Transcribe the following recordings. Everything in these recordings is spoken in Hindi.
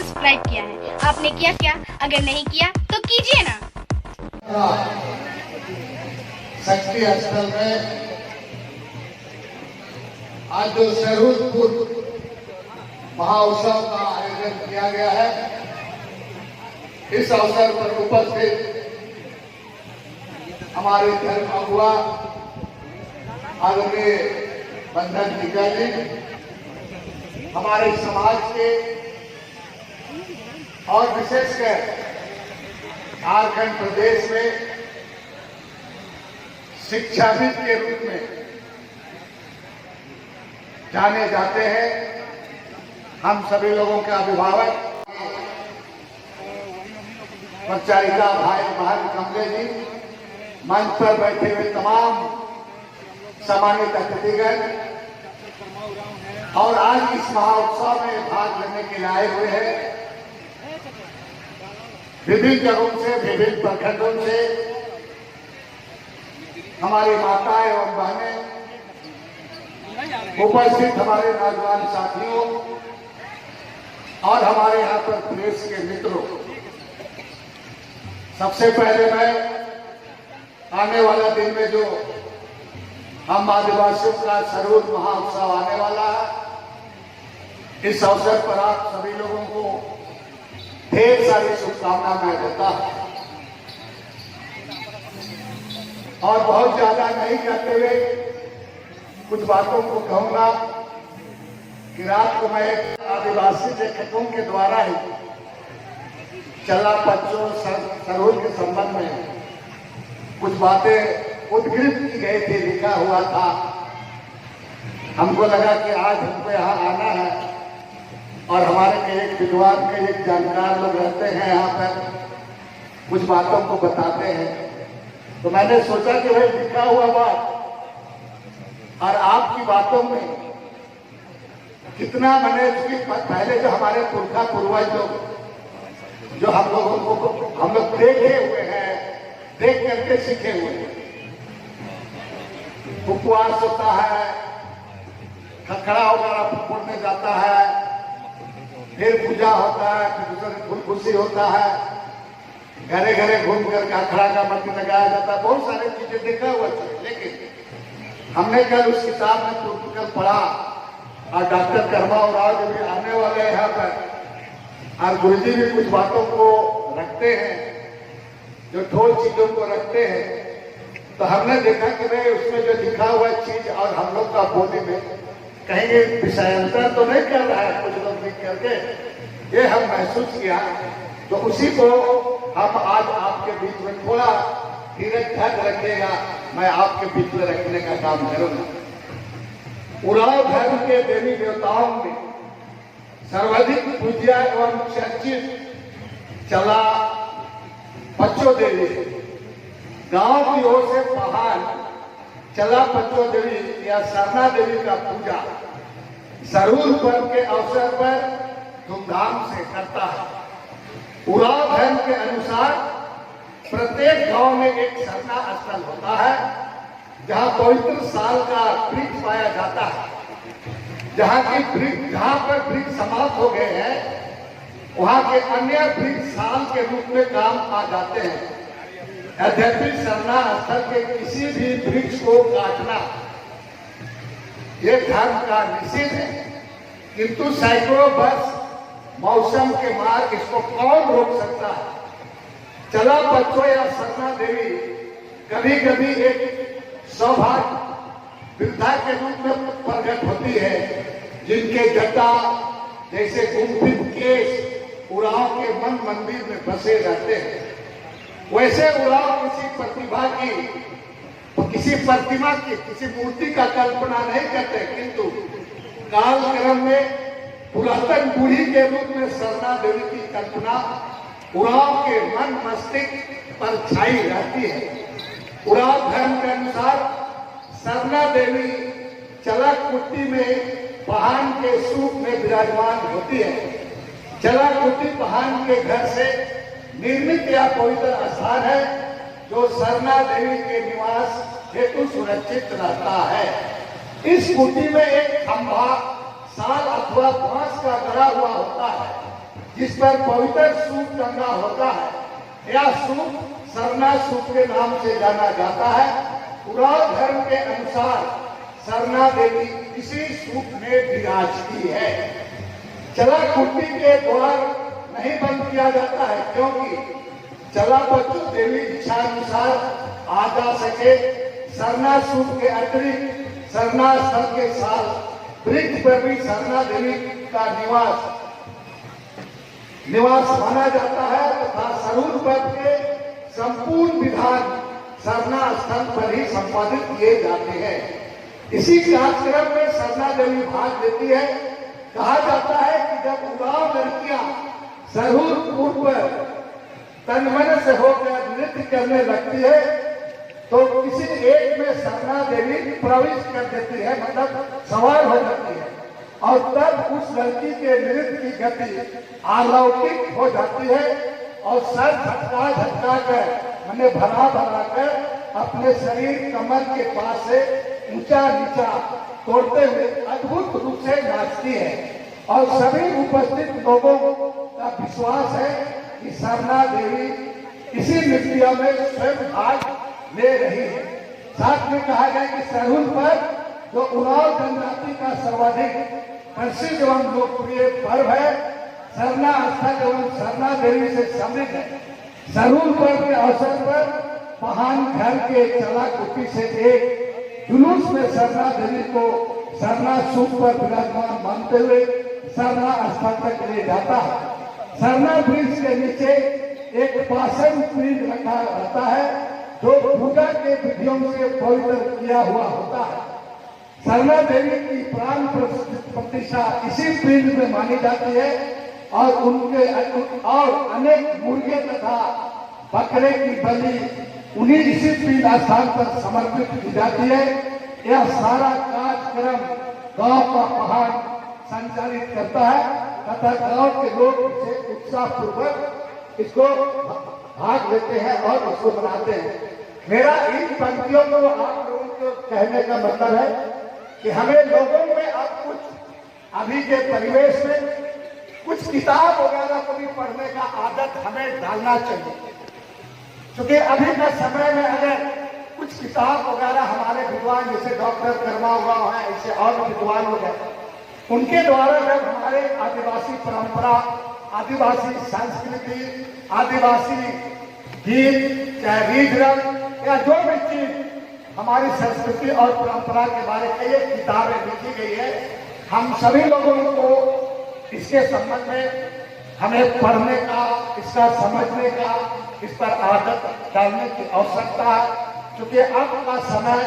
सब्सक्राइब किया है। आपने किया क्या? अगर नहीं किया तो कीजिए ना। शक्ति स्थल में आज जो सरूरपुर महाउत्सव का आयोजन किया गया है, इस अवसर पर उपस्थित हमारे धर्म अगुआ आदरणीय बंधन टीका जी, हमारे समाज के और विशेषकर झारखंड प्रदेश में शिक्षाविद के रूप में जाने जाते हैं, हम सभी लोगों के अभिभावक परिचारिका भाई बहन कमले जी, मंच पर बैठे हुए तमाम सम्मानित अतिथिगण और आज इस महाउत्सव में भाग लेने के लिए आए हुए हैं विभिन्न जगहों से, विभिन्न प्रखंडों से हमारी माताएं और बहनें, उपस्थित हमारे नौजवान साथियों और हमारे यहाँ पर प्रेस के मित्रों। सबसे पहले मैं आने वाला दिन में जो हम आदिवासियों का सरूर महाउत्सव आने वाला है, इस अवसर पर आप सभी लोगों को ढेर सारी शुभकामनाएं मैं देता हूं और बहुत ज्यादा नहीं कहते हुए कुछ बातों को कहूंगा कि रात को मैं आदिवासी लेखकों के द्वारा ही चला बच्चों सरूर के संबंध में कुछ बातें उद्घृत की गई थी, लिखा हुआ था। हमको लगा कि आज हमको यहाँ आना है और हमारे के एक विद्वान के एक जानकार लोग रहते हैं यहाँ पर, कुछ बातों को बताते हैं। तो मैंने सोचा कि भाई लिखा हुआ बात और आपकी बातों में कितना मैंने पहले जो हमारे पुरखा पूर्वज लोग जो हम लोगों को हम लोग देखे हुए हैं, देख करके सीखे हुए हैं। उपवास होता है, खखड़ा वगैरह पकड़ने जाता है, फिर पूजा होता है, फिर खुशी होता है, घरे घरे घूम कर अखड़ा का मंत्र लगाया जाता है, बहुत सारी चीजें देखा हुआ था। लेकिन हमने कल उस किताब में कल पढ़ा और डॉक्टर कर्माव राव जी भी आने वाले हैं यहाँ पर और गुरुजी भी कुछ बातों को रखते हैं, जो ठोस चीजों को रखते हैं। तो हमने देखा कि भाई उसमें जो लिखा हुआ चीज और हम लोग का बोली में कहीं विषयांतर तो नहीं कर रहा है कुछ लोग लिख करके, ये हम महसूस किया। तो उसी को हम आज आपके बीच में थोड़ा धीरज धैर्य रखिएगा, मैं आपके बीच में रखने का काम करूंगा। उराव धर्म के देवी देवताओं में सर्वाधिक पूज्य एवं चर्चित चला बच्चों देवी, गांव की ओर से पहाड़ चला बच्चों देवी या सरना देवी का पूजा सरूर पर्व के अवसर पर धूमधाम से करता है। उराव धर्म के अनुसार प्रत्येक गांव में एक सरना स्थल होता है जहां पवित्र साल का वृक्ष पाया जाता है। जहां पर वृक्ष समाप्त हो गए हैं, वहां के अन्य वृक्ष साल के रूप में काम आ जाते हैं। यद्यपि सरना स्थल के किसी भी वृक्ष को काटना ये धर्म का निषेध है, किंतु सैकड़ों वर्ष मौसम के मार्ग इसको कौन रोक सकता है। चला बच्चों या सरना देवी कभी कभी एक सौभाग्य वृद्धा के रूप में प्रकट होती है, जिनके जटा जैसे गुम्फित केश उराव के मन मंदिर में बसे रहते हैं। वैसे उराव किसी प्रतिभा की, किसी प्रतिमा की, किसी मूर्ति का कल्पना नहीं करते, किंतु कालक्रम में पुरातन बूढ़ी के रूप में सरना देवी की कल्पना उराव के मन मस्तिष्क पर छाई रहती है। उराव धर्म के अनुसार सरना देवी चलाकुट्टी में पहाड़ के सूप में विराजमान होती है। चलाकुट्टी पहाड़ के घर से निर्मित या पवित्र स्थान है जो सरना देवी के निवास हेतु सुरक्षित रहता है। इस कुटी में एक खंभा साल अथवा बांस का गड़ा हुआ होता है, जिस पर पवित्र सूप टंगा होता है। यह सूप सरना सूप के नाम से जाना जाता है। उराव धर्म के अनुसार सरना देवी इसी सूप में विराजती है। चला कुटी के द्वार नहीं बंद किया जाता है, क्योंकि चला बच्चों देवी इच्छा अनुसार आ जा सके। सरना सूप के अतिरिक्त सरना स्थल के साथ वृक्ष पर भी सरना देवी का निवास माना जाता है तथा सरूर पर्व के संपूर्ण विधान सरना स्थल पर ही संपादित किए जाते हैं। इसी कार्यक्रम में सरना देवी भाग लेती है। कहा जाता है कि जब उराव लड़कियां सरूर पूर्व पर तनमन से होकर नृत्य करने लगती है तो किसी एक में सरना देवी प्रवेश कर देती है, मतलब सवार हो जाती है, और तब उस लड़की के नृत्य की गति अलौकिक हो जाती है और सर झटका झटका कर मैंने भरा भरा कर अपने शरीर कमर के पास से ऊंचा नीचा तोड़ते हुए अद्भुत रूप से नाचती है। और सभी उपस्थित लोगों का विश्वास है कि सरना देवी इसी नृत्य में स्वयं भाग ले रही है। साथ में कहा गया कि सरूर पर जो उराव जनजाति का सर्वाधिक प्रसिद्ध एवं लोकप्रिय पर्व है, सरना स्थल एवं सरना देवी से समृद्ध है। सरूर पर्व के अवसर पर महान घर के चला कुटी से एक जुलूस में सरना देवी को सरना सूप पर विराजमान मानते हुए सरना स्थल तक ले जाता है। सरना वृक्ष के नीचे एक पाषाण पिंड रखा रहता है जो पूजा के विधियों से पवित्र किया हुआ होता है। सरना देवी की प्राण प्रतिष्ठा इसी पिंड में मानी जाती है और उनके और अनेक मुर्गे तथा बकरे की बलि उन्हीं इसी पिंड स्थान पर समर्पित की जाती है। यह सारा कार्यक्रम गांव का पहाड़ संचालित करता है तथा गांव के लोग इसे उत्साह पूर्वक इसको भाग लेते हैं और इसको मनाते हैं। मेरा इन पंक्तियों को आप लोगों को कहने का मतलब है कि हमें लोगों में अब कुछ अभी के परिवेश में कुछ किताब वगैरह को भी पढ़ने का आदत हमें डालना चाहिए, क्योंकि अभी के समय में अगर कुछ किताब वगैरह हमारे विद्वान जैसे डॉक्टर कर्मा हुआ है, ऐसे और विद्वान वगैरह उनके द्वारा जब हमारे आदिवासी परंपरा, आदिवासी संस्कृति, आदिवासी गीत, चाहे रीत रंग या जो भी चीज हमारी संस्कृति और परंपरा के बारे में ये किताबें लिखी गई है, हम सभी लोगों को इसके संबंध में हमें पढ़ने का, इसका समझने का, इस पर आदत डालने की आवश्यकता है। क्योंकि अब का समय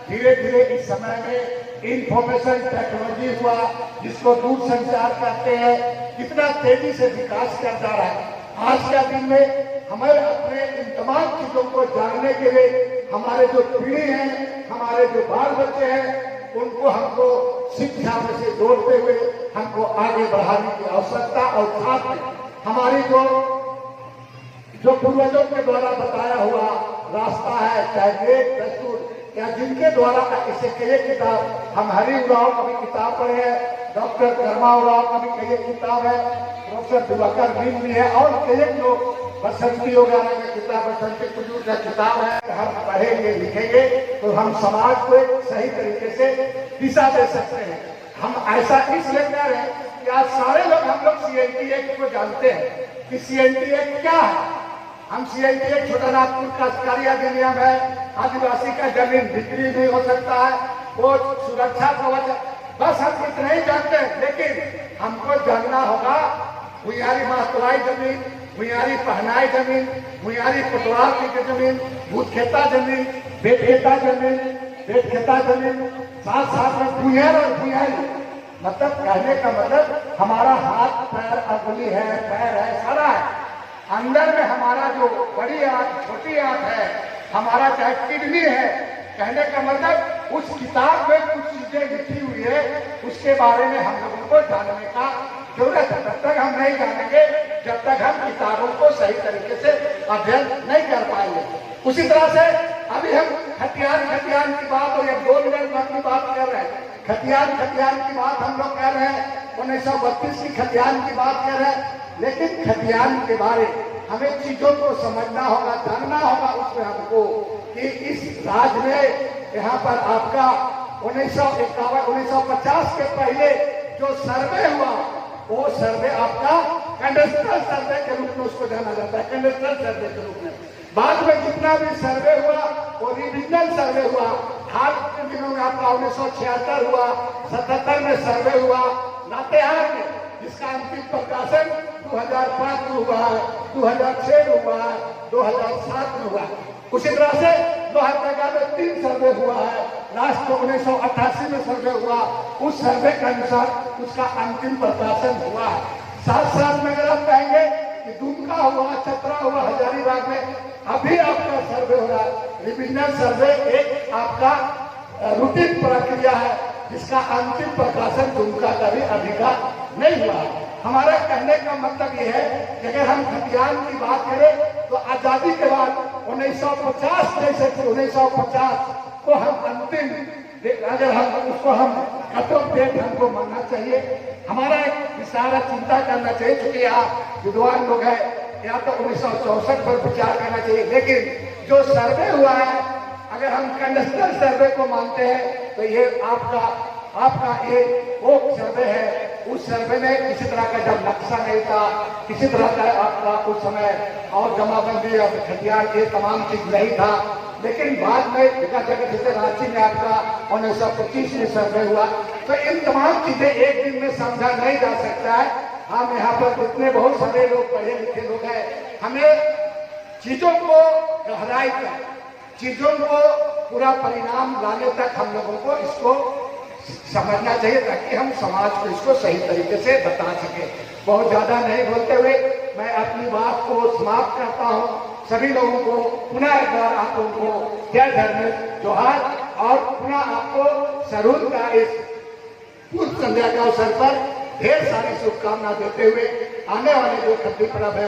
धीरे धीरे इस समय में इंफॉर्मेशन टेक्नोलॉजी हुआ, जिसको दूर संचार कहते हैं, कितना तेजी से विकास कर जा रहा है। आज के दिन में हमें अपने इन तमाम चीजों को जानने के लिए हमारे जो पीढ़ी है, हमारे जो बाल बच्चे हैं, उनको हमको शिक्षा में से जोड़ते हुए हमको आगे बढ़ाने की आवश्यकता और साथ में हमारी जो पूर्वजों के द्वारा बताया हुआ रास्ता है, चाहे वेद दस्तूर या जिनके द्वारा इसे कई किताब, हम हरि उराव का भी किताब पढ़े हैं, डॉक्टर कर्मा उराव का भी कई किताब है, प्रोफेसर दिवाकर भीम भी है और कई लोग बसंती वगैरह का किताब, बसंती कुजूर का किताब है। हम पढ़ेंगे लिखेंगे तो हम समाज को एक सही तरीके से दिशा दे सकते हैं। हम ऐसा इसलिए कह रहे हैं कि आज सारे लोग हम लोग CNT एक्ट को जानते हैं कि CNT एक्ट क्या है। हम CNT एक्ट छोटा नागपुर का सरकारी अधिनियम है, आदिवासी का जमीन बिक्री भी हो सकता है, वो सुरक्षा कवच, बस हम इतना ही जानते हैं। लेकिन हमको जानना होगा भुयारी मातवाई जमीन, भुयारी पहनाई जमीन, भुयारी पटवार की जमीन, भूतखेता जमीन, बेटखेता जमीन, बेटखेता जमीन, साथ साथ में भुयार और भुयारी, मतलब कहने का मतलब हमारा हाथ पैर अगली है, पैर है, सारा है। अंदर में हमारा जो बड़ी आंख, छोटी आंख है, हमारा चाहे किडनी है, कहने का मतलब उस किताब में कुछ चीजें लिखी हुई है, उसके बारे में हम लोगों को जानने का जरूरत है। तब तक हम नहीं जानेंगे जब तक हम किताबों को सही तरीके से अध्ययन नहीं कर पाएंगे। उसी तरह से अभी हम खतियान की बात और 2 मिनट की बात कर रहे हैं। खतियान की बात हम लोग कर रहे हैं, 1932 की खतियान की बात कर रहे हैं। लेकिन खतियान के बारे हमें चीजों को समझना होगा, जानना होगा उसमें हमको कि इस राज्य में यहाँ पर आपका 1950 के पहले जो सर्वे हुआ वो सर्वे आपका कंडस्ट्रल सर्वे के रूप में उसको जाना जाता है, कंडस्ट्रल सर्वे के रूप में। बाद में जितना भी सर्वे हुआ वो रिविजनल सर्वे हुआ। हाल के दिनों में आपका 1976 हुआ, 77 में सर्वे हुआ लातेहार में, जिसका अंतिम प्रकाशन 2005 में हुआ है, 2006 में हुआ है, 2007 में हुआ है। उसी तरह से लोहरदगा में 3 सर्वे हुआ है, लास्ट में 1988 में सर्वे हुआ, उस सर्वे के अनुसार उसका अंतिम प्रकाशन हुआ है। साथ साथ में अगर आप कहेंगे कि दुमका हुआ, चतरा हुआ, हजारीबाग में अभी आपका सर्वे हो रहा है। रिविजनल सर्वे एक आपका रूटीन प्रक्रिया है जिसका अंतिम प्रकाशन दुमका का भी अभी का नहीं हुआ है। हमारा कहने का मतलब ये है कि अगर हम खतियान की बात करें तो आजादी के बाद 1950 जैसे 1950 को हम अंतिम, अगर हम उसको हम कट ऑफ डेट हमको मानना चाहिए। हमारा एक सारा चिंता करना चाहिए, क्योंकि यहाँ विद्वान लोग हैं, या तो 1964 पर विचार करना चाहिए। लेकिन जो सर्वे हुआ है, अगर हम कंडस्ट्रल सर्वे को मानते हैं तो ये आपका ये वो सर्वे है। उस सर्वे में किसी तरह का जब नक्शा नहीं था, किसी तरह का आपका उस समय और जमाबंदी और खतियान ये तमाम चीज नहीं था। लेकिन बाद में जगह जगह जैसे रांची में आपका 1925 में सर्वे हुआ, तो इन तमाम चीजें एक दिन में समझा नहीं जा सकता है। हम यहाँ पर जितने बहुत सारे लोग पढ़े लिखे लोग हैं, हमें चीजों को गहराई तक, चीजों को पूरा परिणाम लाने तक हम लोगों को इसको समझना चाहिए, ताकि हम समाज को इसको सही तरीके से बता सके। बहुत ज्यादा नहीं बोलते हुए मैं अपनी बात को समाप्त करता हूँ। सभी लोगों को पुनः एक बार आप लोगों को जय धर्म जोहार, और पुनः आपको सरूद का इस पूर्व संध्या के अवसर पर ढेर सारी शुभकामना देते हुए आने वाले जो खत्ती पर्व है